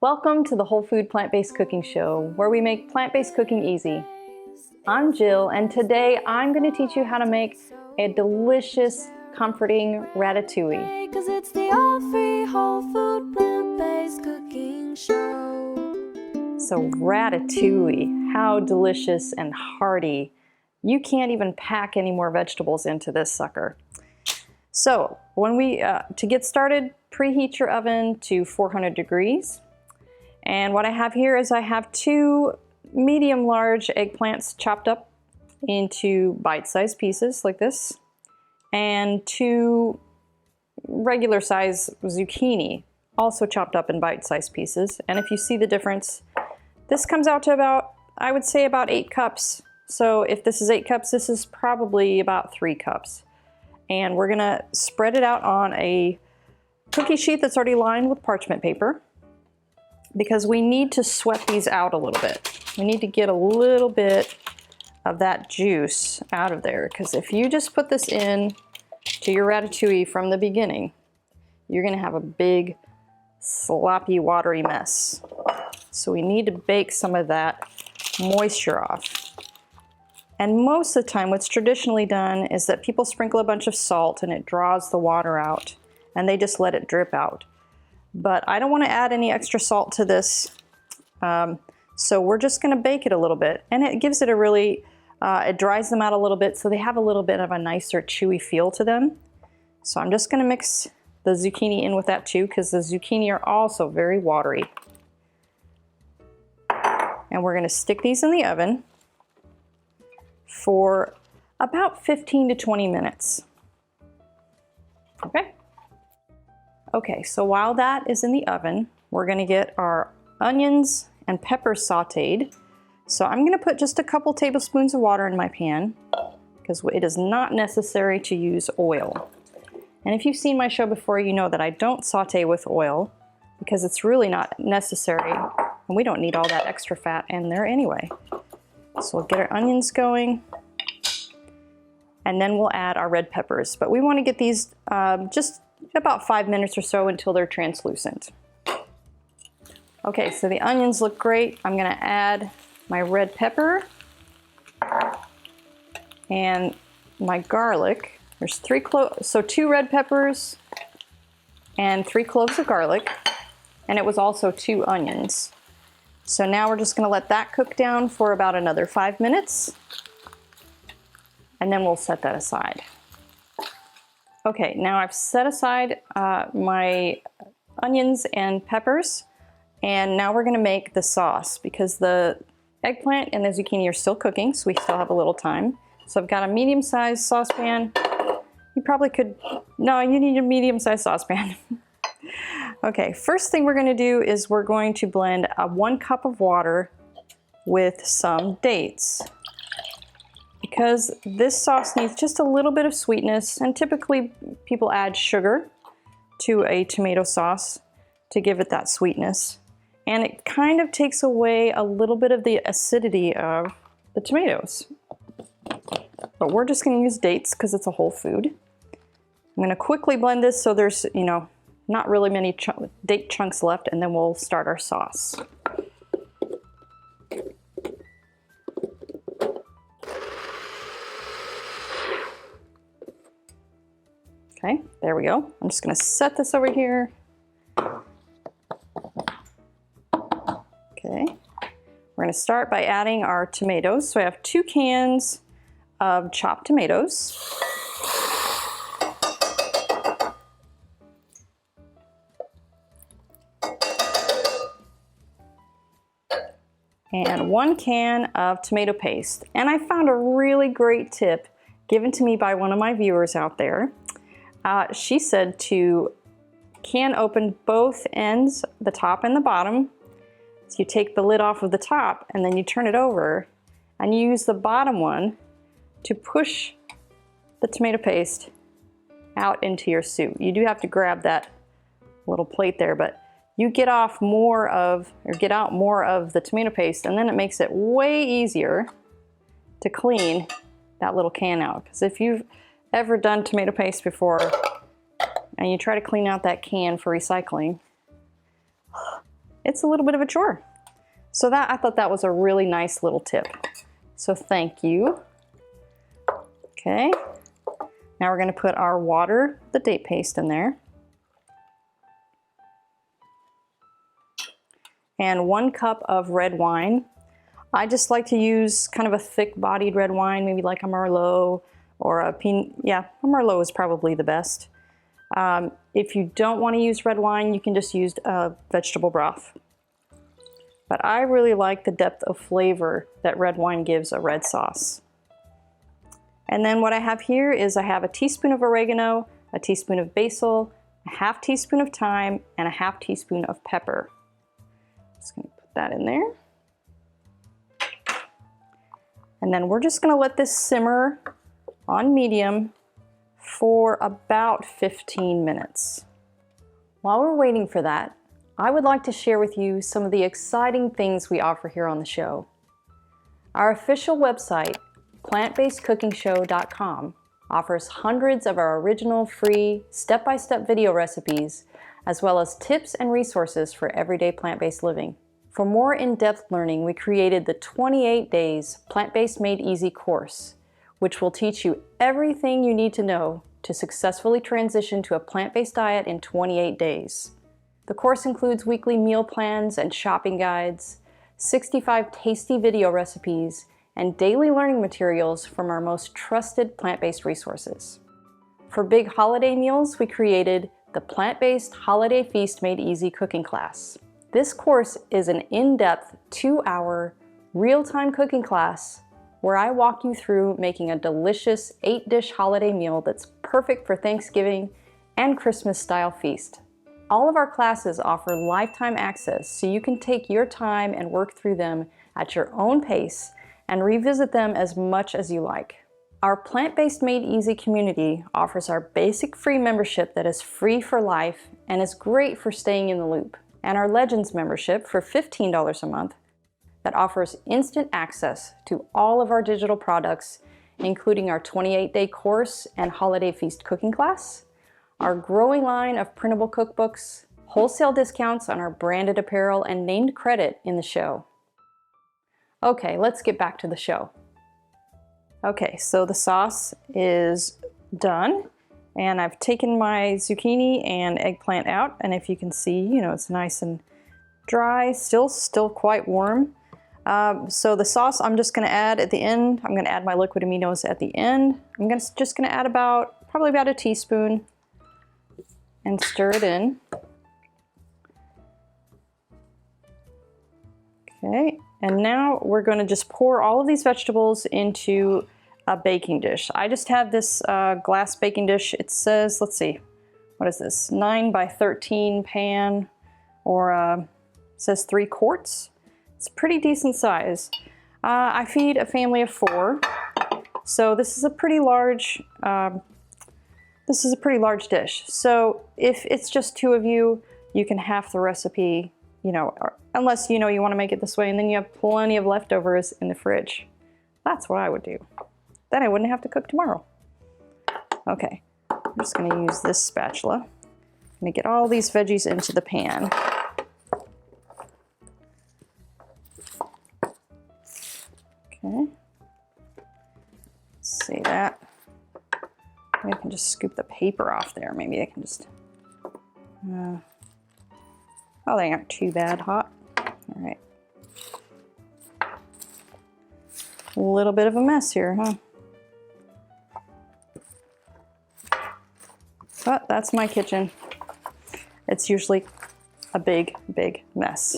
Welcome to the Whole Food Plant-Based Cooking Show, where we make plant-based cooking easy. I'm Jill, and today I'm going to teach you how to make a delicious, comforting ratatouille. Because it's the all-free whole food plant-based cooking show. So ratatouille, how delicious and hearty. You can't even pack any more vegetables into this sucker. So when to get started, preheat your oven to 400 degrees. And what I have here is I have 2 medium-large eggplants chopped up into bite-sized pieces like this, and 2 regular-size zucchini, also chopped up in bite-sized pieces. And if you see the difference, this comes out to about, I would say about 8 cups. So if this is 8 cups, this is probably about 3 cups. And we're gonna spread it out on a cookie sheet that's already lined with parchment paper, because we need to sweat these out a little bit. We need to get a little bit of that juice out of there, because if you just put this in to your ratatouille from the beginning, you're gonna have a big, sloppy, watery mess. So we need to bake some of that moisture off. And most of the time, what's traditionally done is that people sprinkle a bunch of salt and it draws the water out, and they just let it drip out. But I don't want to add any extra salt to this, so we're just going to bake it a little bit, and it gives it a really, it dries them out a little bit so they have a little bit of a nicer chewy feel to them. So I'm just going to mix the zucchini in with that too, because the zucchini are also very watery. And we're going to stick these in the oven for about 15 to 20 minutes. Okay? Okay, so while that is in the oven, we're gonna get our onions and peppers sauteed. So I'm gonna put just a couple tablespoons of water in my pan, because it is not necessary to use oil. And if you've seen my show before, you know that I don't saute with oil, because it's really not necessary, and we don't need all that extra fat in there anyway. So we'll get our onions going, and then we'll add our red peppers. But we wanna get these just about 5 minutes or so until they're translucent. Okay, so the onions look great. I'm gonna add my red pepper and my garlic. There's 3 cloves, so 2 red peppers and 3 cloves of garlic, and it was also 2 onions. So now we're just gonna let that cook down for about another 5 minutes, and then we'll set that aside. Okay, now I've set aside my onions and peppers, and now we're gonna make the sauce, because the eggplant and the zucchini are still cooking, so we still have a little time. So I've got a medium-sized saucepan. You probably could, no, you need a medium-sized saucepan. Okay, first thing we're gonna do is we're going to blend 1 cup of water with some dates, because this sauce needs just a little bit of sweetness, and typically people add sugar to a tomato sauce to give it that sweetness. And it kind of takes away a little bit of the acidity of the tomatoes. But we're just gonna use dates because it's a whole food. I'm gonna quickly blend this so there's, you know, not really many date chunks left, and then we'll start our sauce. Okay, there we go. I'm just gonna set this over here. Okay, we're gonna start by adding our tomatoes. So I have 2 cans of chopped tomatoes. And 1 can of tomato paste. And I found a really great tip given to me by one of my viewers out there. She said to can open both ends, the top and the bottom. So you take the lid off of the top, and then you turn it over, and you use the bottom one to push the tomato paste out into your soup. You do have to grab that little plate there, but you get out more of the tomato paste, and then it makes it way easier to clean that little can out. Because if you've ever done tomato paste before and you try to clean out that can for recycling, it's a little bit of a chore. So I thought that was a really nice little tip. So thank you. Okay, now we're gonna put our water, the date paste in there. And 1 cup of red wine. I just like to use kind of a thick-bodied red wine, maybe like a Merlot or a Merlot is probably the best. If you don't want to use red wine, you can just use vegetable broth. But I really like the depth of flavor that red wine gives a red sauce. And then what I have here is I have a teaspoon of oregano, a teaspoon of basil, a half teaspoon of thyme, and a half teaspoon of pepper. Just gonna put that in there. And then we're just gonna let this simmer on medium for about 15 minutes. While we're waiting for that, I would like to share with you some of the exciting things we offer here on the show. Our official website, plantbasedcookingshow.com, offers hundreds of our original free step-by-step video recipes, as well as tips and resources for everyday plant-based living. For more in-depth learning, we created the 28 Days Plant-Based Made Easy course, which will teach you everything you need to know to successfully transition to a plant-based diet in 28 days. The course includes weekly meal plans and shopping guides, 65 tasty video recipes, and daily learning materials from our most trusted plant-based resources. For big holiday meals, we created the Plant-Based Holiday Feast Made Easy cooking class. This course is an in-depth 2-hour real-time cooking class where I walk you through making a delicious 8-dish holiday meal that's perfect for Thanksgiving and Christmas-style feast. All of our classes offer lifetime access, so you can take your time and work through them at your own pace and revisit them as much as you like. Our Plant-Based Made Easy community offers our basic free membership that is free for life and is great for staying in the loop, and our Legends membership for $15 a month that offers instant access to all of our digital products, including our 28-day course and holiday feast cooking class, our growing line of printable cookbooks, wholesale discounts on our branded apparel, and named credit in the show. Okay, let's get back to the show. Okay, so the sauce is done, and I've taken my zucchini and eggplant out, and if you can see, it's nice and dry, still quite warm. So the sauce I'm just gonna add at the end. I'm gonna add my liquid aminos at the end. I'm just gonna add probably about a teaspoon and stir it in. Okay, and now we're gonna just pour all of these vegetables into a baking dish. I just have this glass baking dish. It says, let's see, what is this? 9 by 13 pan, or it says 3 quarts. It's pretty decent size. I feed a family of 4, so this is a pretty large. This is a pretty large dish. So if it's just 2 of you, you can half the recipe. Unless you want to make it this way, and then you have plenty of leftovers in the fridge. That's what I would do. Then I wouldn't have to cook tomorrow. Okay, I'm just going to use this spatula. I'm going to get all these veggies into the pan. Okay, let's see that. Maybe I can just scoop the paper off there. Maybe I can just, oh, they aren't too bad hot. All right. A little bit of a mess here, huh? But that's my kitchen. It's usually a big, big mess.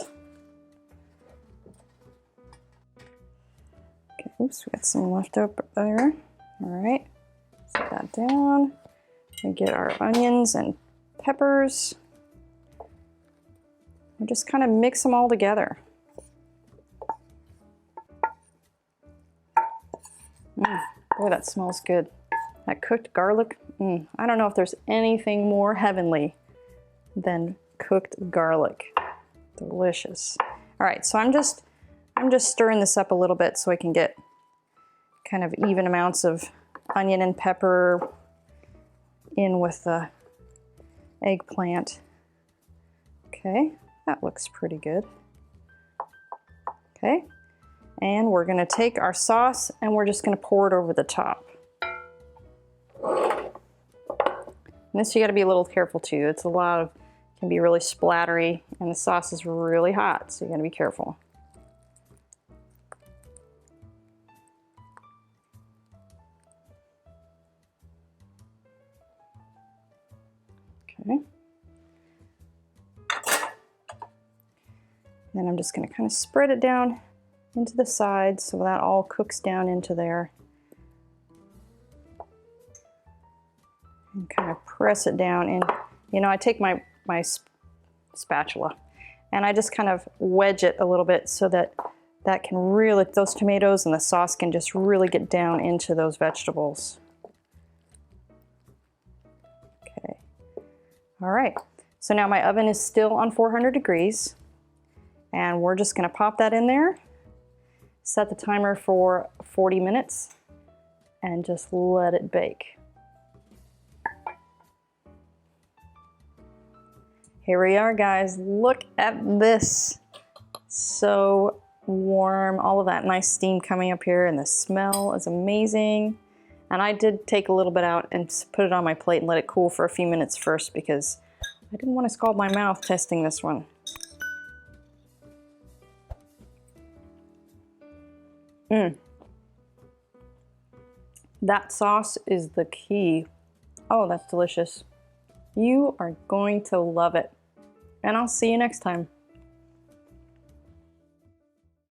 Okay, oops, we got some left over there. All right, set that down. We get our onions and peppers. We just kind of mix them all together. Boy, that smells good. That cooked garlic, I don't know if there's anything more heavenly than cooked garlic. Delicious. All right, so I'm just stirring this up a little bit so I can get kind of even amounts of onion and pepper in with the eggplant. Okay, That looks pretty good. Okay, and we're gonna take our sauce and we're just gonna pour it over the top. And this you gotta be a little careful too. It's a lot of, can be really splattery, and the sauce is really hot, so you gotta be careful. Okay. Then I'm just going to kind of spread it down into the sides so that all cooks down into there. And kind of press it down. And, you know, I take my spatula and I just kind of wedge it a little bit so that that can really, those tomatoes and the sauce can just really get down into those vegetables. Okay. All right. So now my oven is still on 400 degrees. And we're just gonna pop that in there, set the timer for 40 minutes, and just let it bake. Here we are, guys. Look at this. So warm, all of that nice steam coming up here, and the smell is amazing. And I did take a little bit out and put it on my plate and let it cool for a few minutes first because I didn't want to scald my mouth testing this one. That sauce is the key. Oh, that's delicious. You are going to love it. And I'll see you next time.